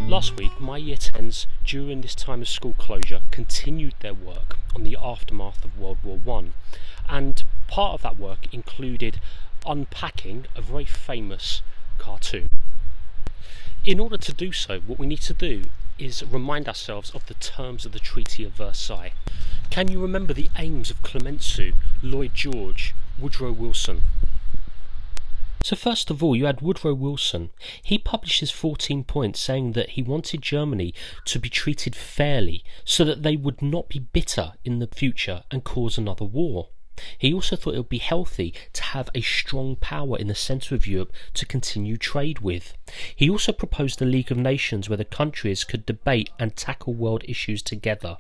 Last week, my Year 10s, during this time of school closure, continued their work on the aftermath of World War I, and part of that work included unpacking a very famous cartoon. In order to do so, what we need to do is remind ourselves of the terms of the Treaty of Versailles. Can you remember the aims of Clemenceau, Lloyd George, Woodrow Wilson? So first of all, you had Woodrow Wilson. He published his 14 points saying that he wanted Germany to be treated fairly so that they would not be bitter in the future and cause another war. He also thought it would be healthy to have a strong power in the centre of Europe to continue trade with. He also proposed a League of Nations where the countries could debate and tackle world issues together.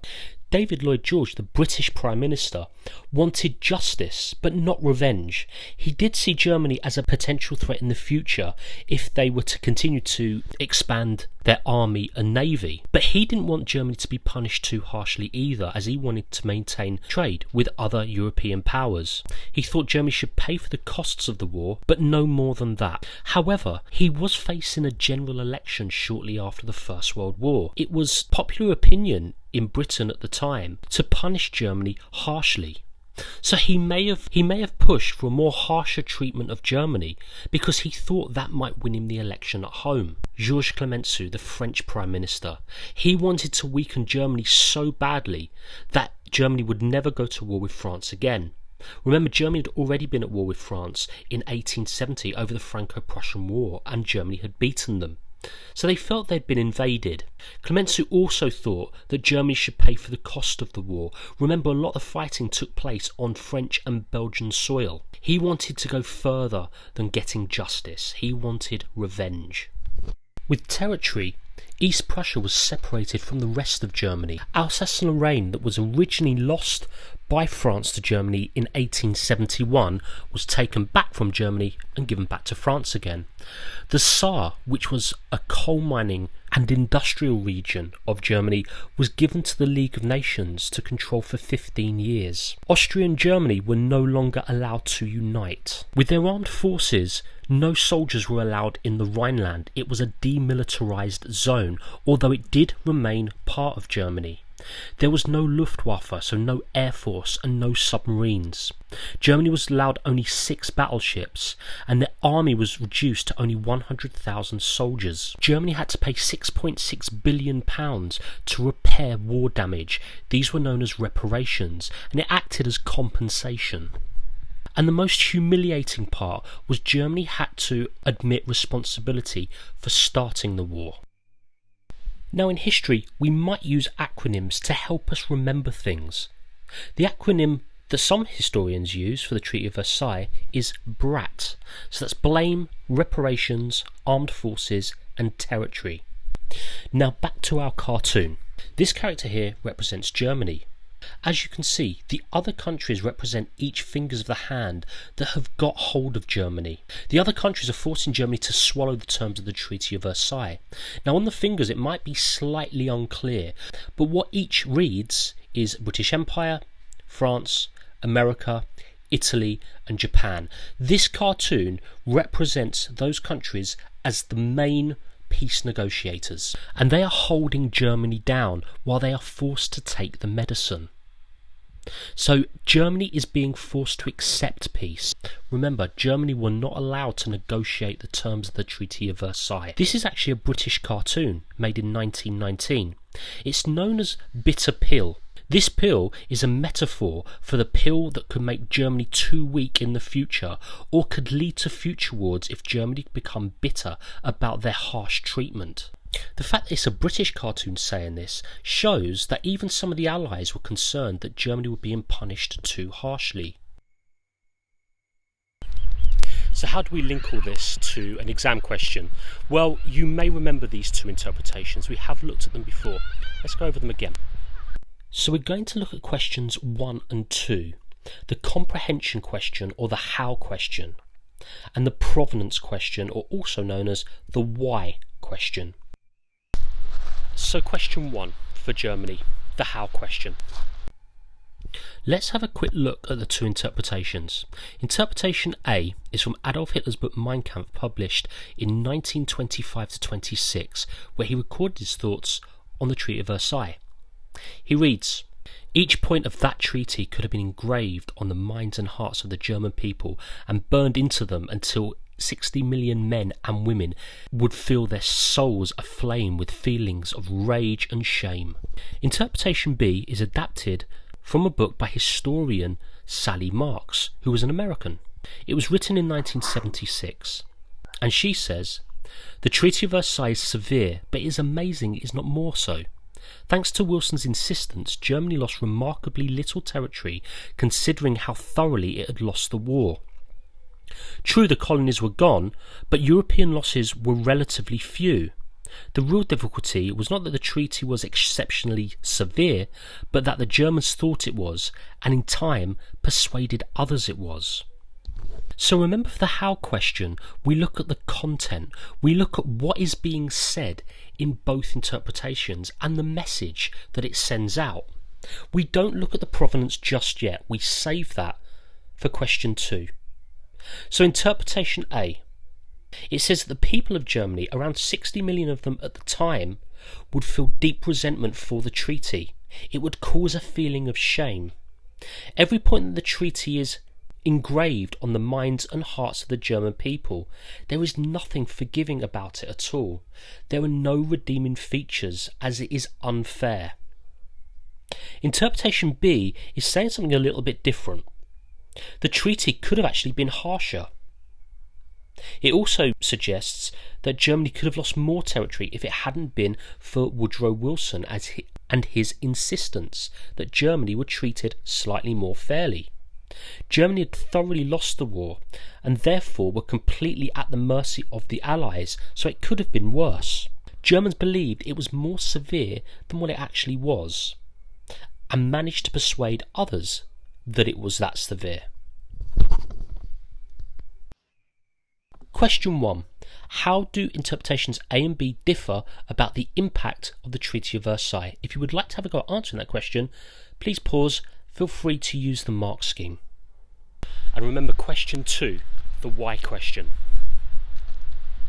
David Lloyd George, the British Prime Minister, wanted justice but not revenge. He did see Germany as a potential threat in the future if they were to continue to expand their army and navy. But he didn't want Germany to be punished too harshly either, as he wanted to maintain trade with other European powers. He thought Germany should pay for the costs of the war, but no more than that. However, he was facing a general election shortly after the First World War. It was popular opinion in Britain at the time to punish Germany harshly. So he may have pushed for a more harsher treatment of Germany because he thought that might win him the election at home. Georges Clemenceau, the French Prime Minister, he wanted to weaken Germany so badly that Germany would never go to war with France again. Remember, Germany had already been at war with France in 1870 over the Franco-Prussian War, and Germany had beaten them. So they felt they'd been invaded. Clemenceau also thought that Germany should pay for the cost of the war. Remember, a lot of the fighting took place on French and Belgian soil. He wanted to go further than getting justice. He wanted revenge. With territory, East Prussia was separated from the rest of Germany. Alsace-Lorraine, that was originally lost by France to Germany in 1871, was taken back from Germany and given back to France again. The Saar, which was a coal mining and industrial region of Germany, was given to the League of Nations to control for 15 years. Austria and Germany were no longer allowed to unite. With their armed forces, no soldiers were allowed in the Rhineland. It was a demilitarised zone, although it did remain part of Germany. There was no Luftwaffe, so no air force and no submarines. Germany was allowed only 6 battleships, and their army was reduced to only 100,000 soldiers. Germany had to pay £6.6 billion to repair war damage. These were known as reparations, and it acted as compensation. And the most humiliating part was Germany had to admit responsibility for starting the war. Now in history, we might use acronyms to help us remember things. The acronym that some historians use for the Treaty of Versailles is BRAT. So that's blame, reparations, armed forces and territory. Now back to our cartoon. This character here represents Germany. As you can see, the other countries represent each fingers of the hand that have got hold of Germany. The other countries are forcing Germany to swallow the terms of the Treaty of Versailles. Now on the fingers it might be slightly unclear, but what each reads is British Empire, France, America, Italy and Japan. This cartoon represents those countries as the main peace negotiators, and they are holding Germany down while they are forced to take the medicine. So Germany is being forced to accept peace. Remember, Germany were not allowed to negotiate the terms of the Treaty of Versailles. This is actually a British cartoon made in 1919. It's known as Bitter Pill. This pill is a metaphor for the pill that could make Germany too weak in the future, or could lead to future wars if Germany become bitter about their harsh treatment. The fact that it's a British cartoon saying this shows that even some of the Allies were concerned that Germany were being punished too harshly. So how do we link all this to an exam question? Well, you may remember these two interpretations. We have looked at them before. Let's go over them again. So we're going to look at questions 1 and 2, the comprehension question or the how question, and the provenance question, or also known as the why question. So question 1 for Germany, the how question. Let's have a quick look at the two interpretations. Interpretation A is from Adolf Hitler's book Mein Kampf, published in 1925-26, where he recorded his thoughts on the Treaty of Versailles. He reads, "Each point of that treaty could have been engraved on the minds and hearts of the German people and burned into them until 60 million men and women would feel their souls aflame with feelings of rage and shame." Interpretation B is adapted from a book by historian Sally Marks, who was an American. It was written in 1976, and she says, "The Treaty of Versailles is severe, but it is amazing it is not more so. Thanks to Wilson's insistence, Germany lost remarkably little territory considering how thoroughly it had lost the war. True, the colonies were gone, but European losses were relatively few. The real difficulty was not that the treaty was exceptionally severe, but that the Germans thought it was, and in time persuaded others it was." So remember, for the how question, we look at the content, we look at what is being said in both interpretations and the message that it sends out. We don't look at the provenance just yet, we save that for question 2. So interpretation A, it says that the people of Germany, around 60 million of them at the time, would feel deep resentment for the treaty. It would cause a feeling of shame. Every point that the treaty is engraved on the minds and hearts of the German people, there is nothing forgiving about it at all. There are no redeeming features, as it is unfair. Interpretation B is saying something a little bit different. The treaty could have actually been harsher. It also suggests that Germany could have lost more territory if it hadn't been for Woodrow Wilson and his insistence that Germany were treated slightly more fairly. Germany had thoroughly lost the war and therefore were completely at the mercy of the Allies, so it could have been worse. Germans believed it was more severe than what it actually was and managed to persuade others that it was that severe. Question 1. How do interpretations A and B differ about the impact of the Treaty of Versailles? If you would like to have a go at answering that question, please pause. Feel free to use the mark scheme. And remember question 2, the why question.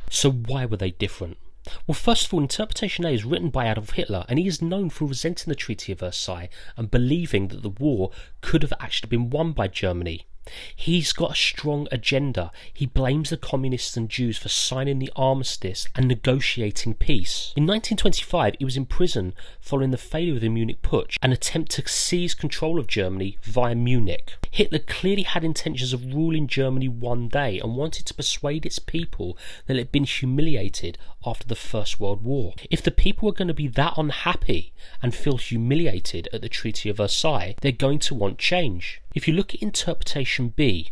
So why were they different? Well, first of all, interpretation A is written by Adolf Hitler, and he is known for resenting the Treaty of Versailles and believing that the war could have actually been won by Germany. He's got a strong agenda. He blames the communists and Jews for signing the armistice and negotiating peace. In 1925, he was in prison following the failure of the Munich Putsch, an attempt to seize control of Germany via Munich. Hitler clearly had intentions of ruling Germany one day and wanted to persuade its people that it had been humiliated after the First World War. If the people are going to be that unhappy and feel humiliated at the Treaty of Versailles, they're going to want change. If you look at interpretation B,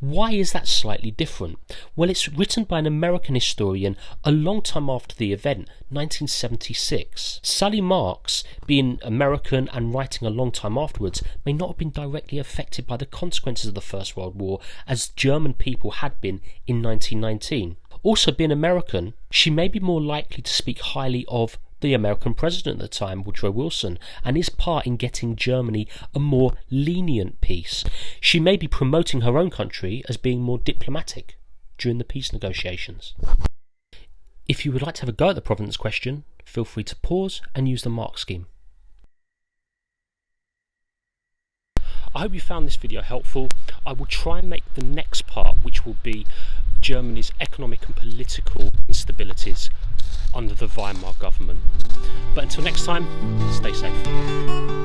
why is that slightly different? Well, it's written by an American historian a long time after the event, 1976. Sally Marks, being American and writing a long time afterwards, may not have been directly affected by the consequences of the First World War as German people had been in 1919. Also, being American, she may be more likely to speak highly of the American president at the time, Woodrow Wilson, and his part in getting Germany a more lenient peace. She may be promoting her own country as being more diplomatic during the peace negotiations. If you would like to have a go at the provenance question, feel free to pause and use the mark scheme. I hope you found this video helpful. I will try and make the next part, which will be Germany's economic and political instabilities under the Weimar government. But until next time, stay safe.